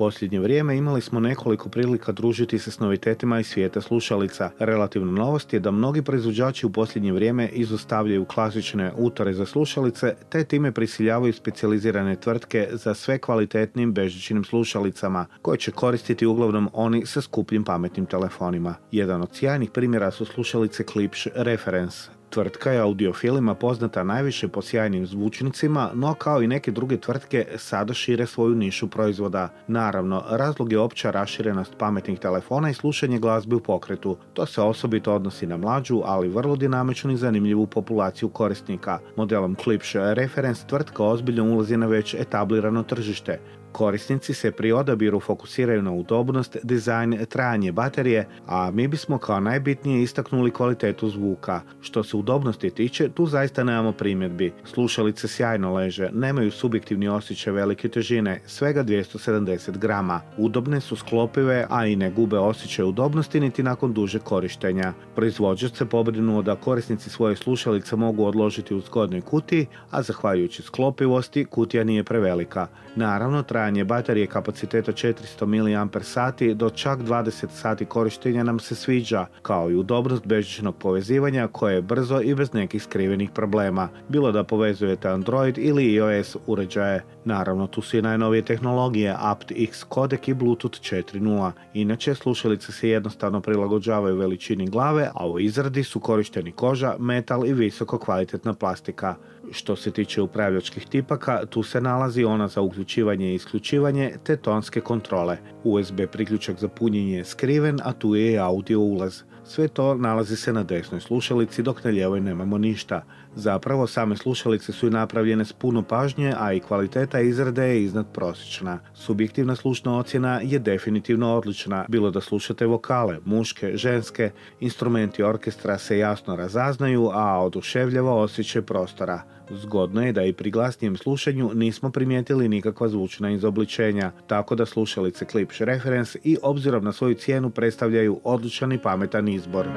Posljednje vrijeme imali smo nekoliko prilika družiti se s novitetima iz svijeta slušalica. Relativna novost je da mnogi proizvođači u posljednje vrijeme izostavljaju klasične utore za slušalice, te time prisiljavaju specijalizirane tvrtke za sve kvalitetnim bežičnim slušalicama, koje će koristiti uglavnom oni sa skupljim pametnim telefonima. Jedan od sjajnih primjera su slušalice Klipsch Reference. Tvrtka je audiofilima poznata najviše po sjajnim zvučnicima, no kao i neke druge tvrtke sada šire svoju nišu proizvoda. Naravno, razlog je opća raširenost pametnih telefona i slušanje glazbe u pokretu. To se osobito odnosi na mlađu, ali vrlo dinamičnu i zanimljivu populaciju korisnika. Modelom Klipsch Reference tvrtka ozbiljno ulazi na već etablirano tržište. Korisnici se pri odabiru fokusiraju na udobnost, dizajn, trajanje baterije, a mi bismo kao najbitnije istaknuli kvalitetu zvuka. Što se udobnosti tiče, tu zaista nemamo primjedbi. Slušalice sjajno leže, nemaju subjektivni osjećaj velike težine, svega 270 grama. Udobne su, sklopive, a i ne gube osjećaj udobnosti niti nakon duže korištenja. Proizvođač se pobrinuo da korisnici svoje slušalice mogu odložiti u zgodnoj kutiji, a zahvaljujući sklopivosti, kutija nije prevelika. Naravno, trajanje baterije kapaciteta 400 mAh do čak 20 sati korištenja nam se sviđa, kao i udobnost bežičnog povezivanja koje je brzo i bez nekih skrivenih problema, bilo da povezujete Android ili iOS uređaje. Naravno, tu su i najnovije tehnologije aptX kodek i Bluetooth 4.0. Inače, slušalice se jednostavno prilagođavaju veličini glave, a u izradi su korišteni koža, metal i visoko kvalitetna plastika. Što se tiče upravljačkih tipaka, tu se nalazi ona za uključivanje i isključivanje te tonske kontrole. USB priključak za punjenje je skriven, a tu je i audio ulaz. Sve to nalazi se na desnoj slušalici, dok na lijevoj nemamo ništa. Zapravo, same slušalice su i napravljene s puno pažnje, a i kvaliteta izrade je iznad prosječna. Subjektivna slušna ocjena je definitivno odlična, bilo da slušate vokale, muške, ženske, instrumenti orkestra se jasno razaznaju, a oduševljava osjećaj prostora. Zgodno je da i pri glasnijem slušanju nismo primijetili nikakva zvučna izobličenja, tako da slušalice Klipsch Reference i obzirom na svoju cijenu predstavljaju odličan i pametan izbor.